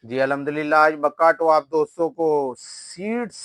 जी अल्हम्दुलिल्लाह। आज मक्का तो आप दोस्तों को सीट्स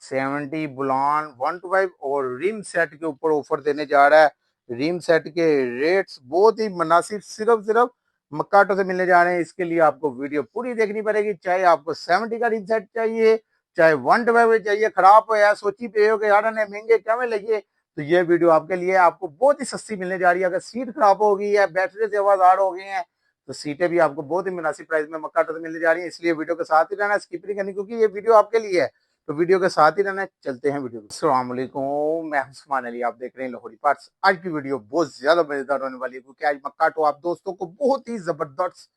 70 बुलान 125 और रिम सेट के ऊपर ऑफर देने जा रहा है। रिम सेट के रेट्स बहुत ही मुनासिब सिर्फ मक्काटो से मिलने जा रहे हैं। इसके लिए आपको वीडियो पूरी देखनी पड़ेगी, चाहे आपको 70 का रिम सेट चाहिए चाहे 125 चाहिए। खराब हो यार सोची पे हो कि यार ने महंगे क्या में लगे, तो ये वीडियो आपके लिए आपको बहुत ही सस्ती मिलने जा रही है। अगर सीट खराब हो गई है, बैटरी से आवाज हो गई है, तो सीटें भी आपको बहुत ही मुनासिब प्राइस में मक्का से मिलने जा रही है। इसलिए वीडियो के साथ ही रहना, स्किप नहीं करनी, क्योंकि ये वीडियो आपके लिए है। तो वीडियो के साथ ही रहना। चलते हैं वीडियो। अस्सलाम वालेकुम, मैं उस्मान अली, आप देख रहे हैं लाहौरी पार्ट्स। आज की वीडियो बहुत ज्यादा मजेदार होने वाली है, क्योंकि आज मक्का आप दोस्तों को बहुत ही जबरदस्त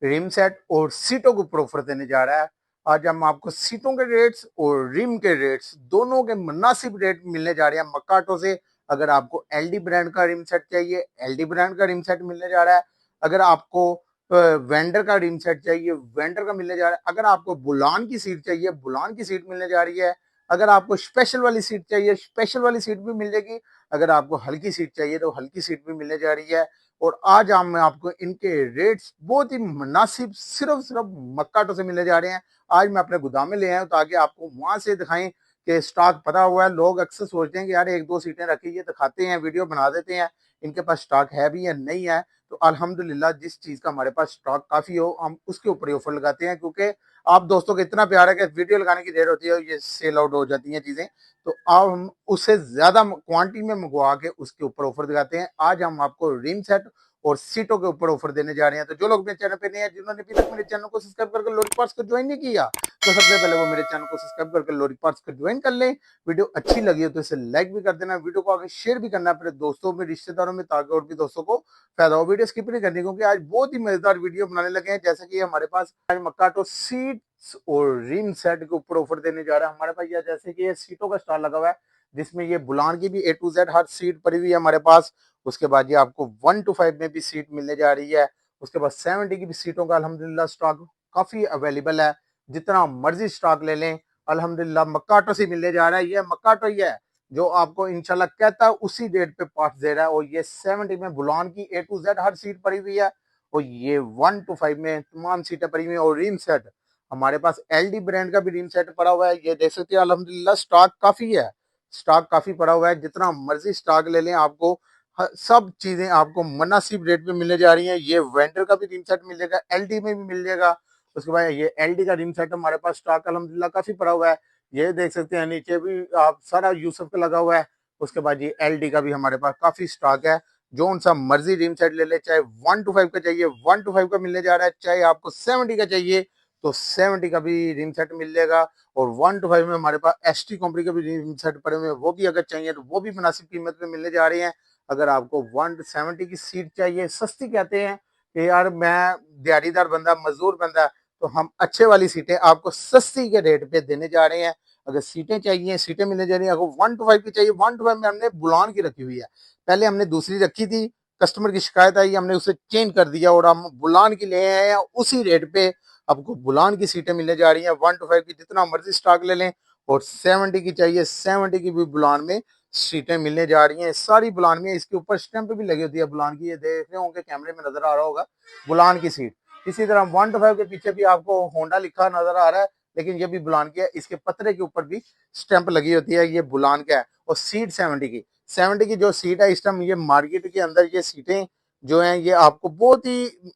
रिम सेट और सीटों के ऊपर ऑफर देने जा रहा है। आज हम आपको सीटों के रेट्स और रिम के रेट्स दोनों के मुनासिब रेट मिलने जा रहे हैं मक्काटो से। अगर आपको एलडी ब्रांड का रिम सेट चाहिए, एलडी ब्रांड का रिम सेट मिलने जा रहा है। अगर आपको वेंडर का रिम सेट चाहिए, वेंडर का मिलने जा रहा है। अगर आपको बुलान की सीट चाहिए, बुलान की सीट मिलने जा रही है। अगर आपको स्पेशल वाली सीट चाहिए, स्पेशल वाली सीट भी मिल जाएगी। अगर आपको हल्की सीट चाहिए तो हल्की सीट भी मिलने जा रही है। और आज हम आपको इनके रेट्स बहुत ही मुनासिब सिर्फ मक्काटो से मिलने जा रहे हैं। आज मैं अपने गोदाम में ले आया हूँ ताकि आपको वहां से दिखाएं कि स्टॉक पता हुआ है। लोग अक्सर सोचते हैं कि यार एक दो सीटें रखी है, दिखाते हैं, वीडियो बना देते हैं, इनके पास स्टॉक है भी या नहीं है। तो अल्हम्दुलिल्लाह जिस चीज का हमारे पास स्टॉक काफी हो, हम उसके ऊपर ऑफर लगाते हैं, क्योंकि आप दोस्तों को इतना प्यार है कि वीडियो लगाने की देर होती है ये सेल आउट हो जाती है चीजें। तो अब हम उससे ज्यादा क्वांटिटी में मंगवा के उसके ऊपर ऑफर दिखाते हैं। आज हम आपको रिम सेट और सीटों के ऊपर ऑफर देने जा रहे हैं। तो जो लोग मेरे चैनल पे नहीं है, जिन्होंने अभी तक मेरे चैनल को सब्सक्राइब करके लोरी पार्ट्स को ज्वाइन नहीं किया, तो सबसे पहले वो मेरे चैनल को सब्सक्राइब करके लोरी पार्ट्स को ज्वाइन कर लें। वीडियो अच्छी लगी हो तो इसे लाइक भी कर देना, वीडियो को आगे शेयर भी करना अपने दोस्तों में, रिश्तेदारों में, ताकि और भी दोस्तों को फायदा हो। वीडियो स्किप नहीं करनी, क्योंकि आज बहुत ही मजेदार वीडियो बनाने लगे हैं। जैसे कि हमारे पास आज मक्काटो सीट और रिम सेट के ऊपर ऑफर देने जा रहा है हमारे पास। जैसे कि ये सीटों का स्टॉल लगा हुआ है, जिसमें ये बुलान की भी ए टू जेड हर सीट पड़ी हुई है हमारे पास। उसके बाद ये आपको 1 to 5 में भी सीट मिलने जा रही है। उसके बाद 70 की भी सीटों का अल्हम्दुलिल्लाह स्टॉक काफी अवेलेबल है, जितना मर्जी स्टॉक ले लें। अल्हम्दुलिल्लाह मक्काटो से मिलने जा रहा है। ये मक्काटो ही है जो आपको इंशाल्लाह कहता है उसी डेट पे पार्ट्स दे रहा है। और ये 70 में बुलान की ए टू जेड हर सीट पड़ी हुई है, और ये 1 to 5 में तमाम सीटें पड़ी हुई है। और रिम सेट हमारे पास एलडी ब्रांड का भी रिम सेट पड़ा हुआ है। ये देख सकते हैं अल्हम्दुलिल्लाह स्टॉक काफी है, स्टॉक काफी पड़ा हुआ है। जितना मर्जी स्टॉक ले लें, आपको सब चीजें आपको मुनासिब रेट में मिलने जा रही हैं। ये वेंडर का भी रिम सेट मिलेगा, एलडी में भी मिल जाएगा। उसके बाद ये एलडी का रिम सेट हमारे पास स्टॉक अल्हम्दुलिल्लाह काफी पड़ा हुआ है। ये देख सकते हैं नीचे भी आप सारा यूसुफ का लगा हुआ है। उसके बाद ये एलडी का भी हमारे पास काफी स्टॉक है। जो उनसा मर्जी रिम सेट ले ले, चाहे 1 to 5 का चाहिए 1 to 5 का मिलने जा रहा है, चाहे आपको 70 का चाहिए तो 70 का भी रिम सेट मिल जाएगा। और 1 to 5 में हमारे पास एसटी कंपनी के भी रिम सेट पड़े हुए हैं, वो भी अगर चाहिए तो वो भी मुनासिब कीमत में मिलने जा रहे हैं। अगर आपको 170 की सीट चाहिए, सस्ती कहते हैं कि यार मैं दिहाड़ीदार बंदा, मजदूर बंदा, तो हम अच्छे वाली सीटें आपको सस्ती के रेट पे देने जा रहे हैं। अगर सीटें चाहिए, सीटें मिलने जा रही है। अगर 1 to 5 की चाहिए, 1 to 5 में हमने बुलान की रखी हुई है। पहले हमने दूसरी रखी थी, कस्टमर की शिकायत आई, हमने उसे चेंज कर दिया और हम बुलान की ले आए हैं। उसी रेट पे आपको बुलान की सीटें मिलने जा रही हैं। 1 to 5 की जितना मर्जी स्टॉक ले लें, और 70 की चाहिए 70 की भी बुलान में सीटें मिलने जा रही हैं। सारी बुलान में इसके ऊपर स्टैंप भी लगी होती है बुलान की, ये देख रहे होंगे कैमरे में नजर आ रहा होगा बुलान की सीट। इसी तरह 1 to 5 के पीछे भी आपको होंडा लिखा नजर आ रहा है, लेकिन ये भी बुलान की है। इसके पत्रे के ऊपर भी स्टैंप लगी होती है, ये बुलान का है। और सीट 70 की जो सीट है इस टाइम ये मार्केट के अंदर ये सीटें जो हैं ये आपको बहुत ही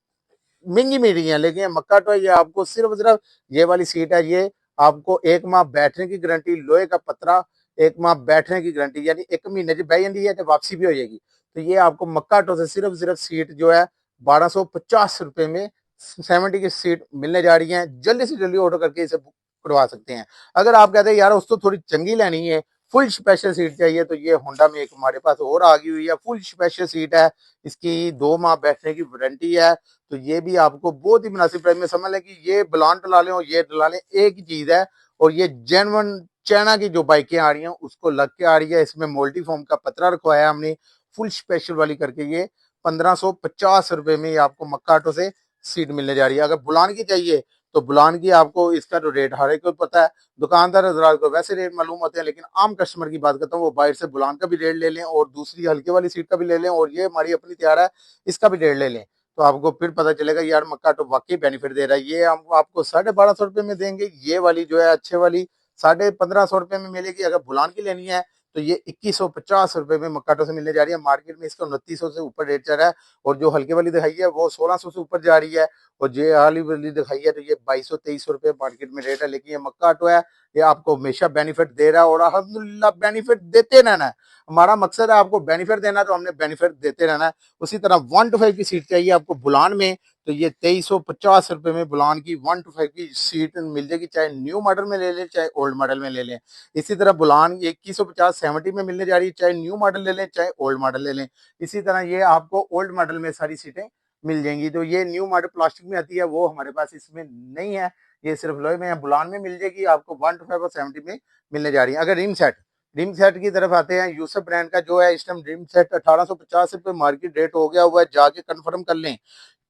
महंगी मिल रही है। लेकिन मक्का तो ये आपको सिर्फ ये वाली सीट है। ये आपको 1 माह बैठने की गारंटी, लोहे का पत्रा, 1 माह बैठने की गारंटी, यानी 1 महीने की बह जाती है तो वापसी भी हो जाएगी। तो ये आपको मक्का टो से सिर्फ सीट जो है 1250 रुपए में 70 की सीट मिलने जा रही है। जल्दी से जल्दी ऑर्डर करके इसे बुक करवा सकते हैं। अगर आप कहते हैं यार उसको थोड़ी चंगी लेनी है, फुल स्पेशल सीट चाहिए, तो ये होंडा में एक हमारे पास और आ गई हुई है, फुल स्पेशल सीट है। इसकी 2 माह बैठने की वारंटी है। तो ये भी आपको बहुत ही मुनासिब प्राइस में, समझ लें कि ये बुलान डला लें और ये डला लें एक ही चीज है। और ये जेनवन चाइना की जो बाइकें आ रही हैं उसको लग के आ रही है। इसमें मोल्टी फॉर्म का पतरा रखवाया हमने फुल स्पेशल वाली करके। ये 1550 रुपए में आपको मक्का ऑटो से सीट मिलने जा रही है। अगर बुलान की चाहिए तो बुलान की आपको इसका जो रेट हर एक को पता है, दुकानदार हजरात को वैसे रेट मालूम होते हैं, लेकिन आम कस्टमर की बात करता हूँ, वो बाहर से बुलान का भी रेट ले लें और दूसरी हल्के वाली सीट का भी ले लें, और ये हमारी अपनी तैयार है इसका भी रेट ले लें। तो आपको फिर पता चलेगा यार मक्का तो वाकई बेनिफिट दे रहा है। ये हम आपको 1250 रुपए में देंगे, ये वाली जो है अच्छे वाली 1550 रुपए में मिलेगी। अगर बुलान की लेनी है तो ये 2150 रुपए में मक्काटो से मिलने जा रही है। मार्केट में इसका 2900 से ऊपर रेट चल रहा है, और जो हल्के वाली दिखाई है वो 1600 से ऊपर जा रही है, और जो हाली वाली दिखाई है तो ये 2200-2300 रुपए मार्केट में रेट है। लेकिन ये मक्काटो है, ये आपको हमेशा बेनिफिट दे रहा है, और अल्हम्दुलिल्लाह बेनिफिट देते रहना है। हमारा मकसद है आपको बेनिफिट देना, तो हमने बेनिफिट देते रहना है। उसी तरह 1 to 5 की सीट चाहिए आपको बुलान में, तो ये 2350 रुपए में बुलान की 1 to 5 की सीट मिल जाएगी, चाहे न्यू मॉडल में ले लें चाहे ओल्ड मॉडल में ले लें। इसी तरह बुलान 2150-70 में मिलने जा रही है, चाहे न्यू मॉडल ले लें चाहे ओल्ड मॉडल ले लें। इसी तरह ये आपको ओल्ड मॉडल में सारी सीटें मिल जाएंगी। तो ये न्यू मॉडल प्लास्टिक में आती है, वो हमारे पास इसमें नहीं है, ये सिर्फ लोहे में है। बुलान में मिल जाएगी आपको 1 to 5 और 70 में मिलने जा रही है। अगर रिम सेट की तरफ आते हैं, यूसुफ ब्रांड का जो है इस टाइम रिम सेट 1850 रुपए मार्केट रेट हो गया हुआ है, जाके कंफर्म कर लें।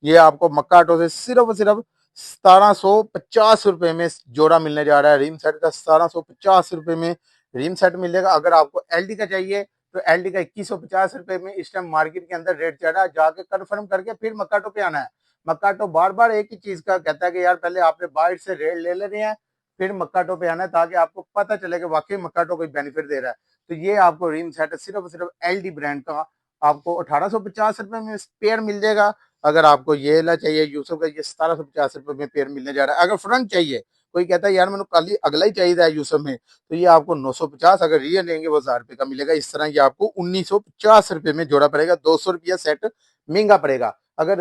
ये आपको मक्का ऑटो से सिर्फ और सिर्फ 1750 रुपए में जोड़ा मिलने जा रहा है। रिम सेट का 1750 रुपए में रिम सेट मिलेगा। अगर आपको एलडी का चाहिए तो एलडी का 2150 रुपए में इस टाइम मार्केट के अंदर रेट चल रहा है, जाके कंफर्म करके फिर मक्का ऑटो पे आना है। मक्का ऑटो बार बार एक ही चीज का कहता है कि यार पहले आपने बाहर से रेट ले लेने हैं, फिर मक्का ऑटो पे आना है, ताकि आपको पता चले कि वाकई मक्का ऑटो कोई बेनिफिट दे रहा है। तो ये आपको रिम सेट सिर्फ और सिर्फ एलडी ब्रांड का आपको 1850 रुपए में पेयर मिल जाएगा। अगर आपको ये ला चाहिए यूसुफ का, ये 1750 रुपए में पेयर मिलने जा रहा है। अगर फ्रंट चाहिए, कोई कहता है यार मैंने खाली अगला ही चाहिए है यूसुफ में, तो ये आपको 950, अगर रियल लेंगे वो 1000 रुपए का मिलेगा। इस तरह ये आपको 1950 रुपए में जोड़ा पड़ेगा, 200 रुपया सेट महंगा पड़ेगा। अगर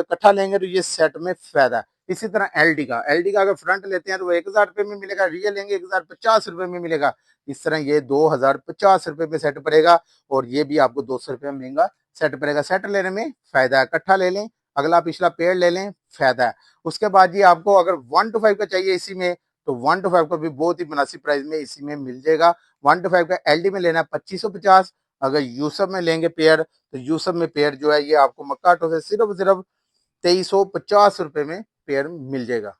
इकट्ठा लेंगे तो ये सेट में फायदा है। इसी तरह एलडी का अगर फ्रंट लेते हैं तो वो 1000 रुपए में मिलेगा, रियल लेंगे 1050 रुपए में मिलेगा। इस तरह ये 2050 रुपए में सेट पड़ेगा, और ये भी आपको 200 रुपया महंगा सेट पड़ेगा। सेट लेने में फायदा है, इकट्ठा ले लें, अगला पिछला पेड़ ले लें, फायदा है। उसके बाद ये आपको अगर 1 to 5 का चाहिए इसी में, तो 1 to 5 का भी बहुत ही मुनासिब प्राइस में इसी में मिल जाएगा। 1 to 5 का एलडी में लेना है 2550। अगर यूसफ में लेंगे पेयर, तो यूसफ में पेयर जो है ये आपको मक्का ऑटो से सिर्फ सिर्फ 2350 रुपए में पेयर मिल जाएगा।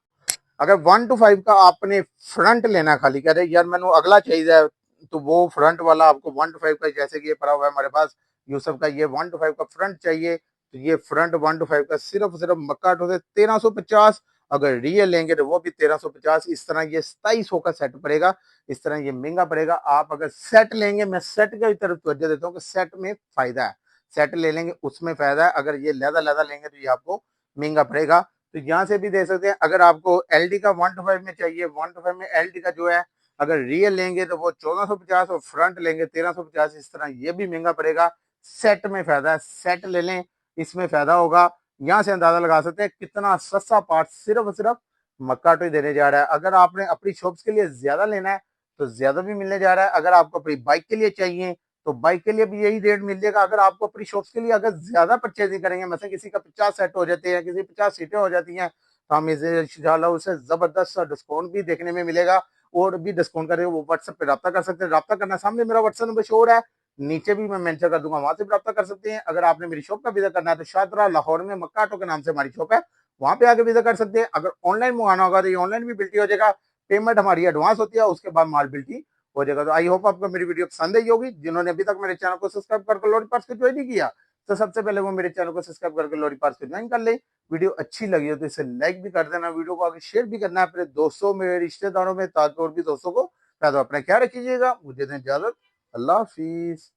अगर 1 to 5 का आपने फ्रंट लेना, खाली कह रहे यार मैंने अगला चाहिए, तो वो फ्रंट वाला आपको 1 to 5 का, जैसे कि ये पड़ा हुआ है हमारे पास यूसुफ का, ये 1 to 5 का फ्रंट चाहिए, तो ये फ्रंट 1 to 5 का सिर्फ सिर्फ मक्का ऑटो से 1350। अगर रियल लेंगे तो वो भी 1350। इस तरह ये 2700 का सेट पड़ेगा। इस तरह ये महंगा पड़ेगा। आप अगर सेट लेंगे, मैं सेट की तरफ तवज्जो देता हूँ कि सेट में फायदा है, सेट ले लेंगे उसमें फायदा है। अगर ये लहदा लहदा लेंगे तो ये आपको महंगा पड़ेगा। तो यहाँ से भी दे सकते हैं। अगर आपको एलडी का 1 to 5 में चाहिए, 1 to 5 में एलडी का जो है अगर रियल लेंगे तो वो 1450, और फ्रंट लेंगे 1350। इस तरह ये भी महंगा पड़ेगा। सेट में फायदा है, सेट ले लें, इसमें फायदा होगा। यहाँ से अंदाजा लगा सकते हैं कितना सस्ता पार्ट सिर्फ और सिर्फ मक्का ऑटो ही देने जा रहा है। अगर आपने अपनी शॉप्स के लिए ज्यादा लेना है तो ज्यादा भी मिलने जा रहा है। अगर आपको अपनी बाइक के लिए चाहिए तो बाइक के लिए भी यही रेट मिल जाएगा। अगर आपको अपनी शॉप्स के लिए अगर ज्यादा परचेजिंग करेंगे, मतलब किसी का 50 सेट हो जाते हैं, किसी 50 सीटें हो जाती हैं, तो हम इसे इंशाल्लाह उसे जबरदस्त डिस्काउंट भी देखने में मिलेगा। और भी डिस्काउंट करेंगे, वो व्हाट्सएप पे रब्ता कर सकते हैं। रब्ता करना, सामने मेरा व्हाट्सएप नंबर शो हो रहा है, नीचे भी मैं मेंशन कर दूंगा, वहां से भी रब्ता कर सकते हैं। अगर आपने मेरी शॉप का विजिट करना है तो शादरा लाहौर में मक्का ऑटो के नाम से हमारी शॉप है, वहां पे आके विजिट कर सकते हैं। अगर ऑनलाइन मंगाना होगा तो ये ऑनलाइन भी बिल्टी हो जाएगा, पेमेंट हमारी एडवांस होती है, उसके बाद माल बिल्टी हो जाएगा। तो आई होप आपको मेरी वीडियो पसंद आई होगी। जिन्होंने अभी तक मेरे चैनल को सब्सक्राइब करके लोरी पार्ट्स को ज्वाइन नहीं किया, तो सबसे पहले वो मेरे चैनल को सब्सक्राइब करके लोरी पार्ट्स को ज्वाइन कर ले। वीडियो अच्छी लगी हो तो इसे लाइक भी कर देना, वीडियो को आगे शेयर भी करना है अपने दोस्तों में, रिश्तेदारों में, ताकि और भी दोस्तों को फायदा। अपना ख्याल रखिएगा, मुझे दें इजाजत, अल्लाह हाफिज।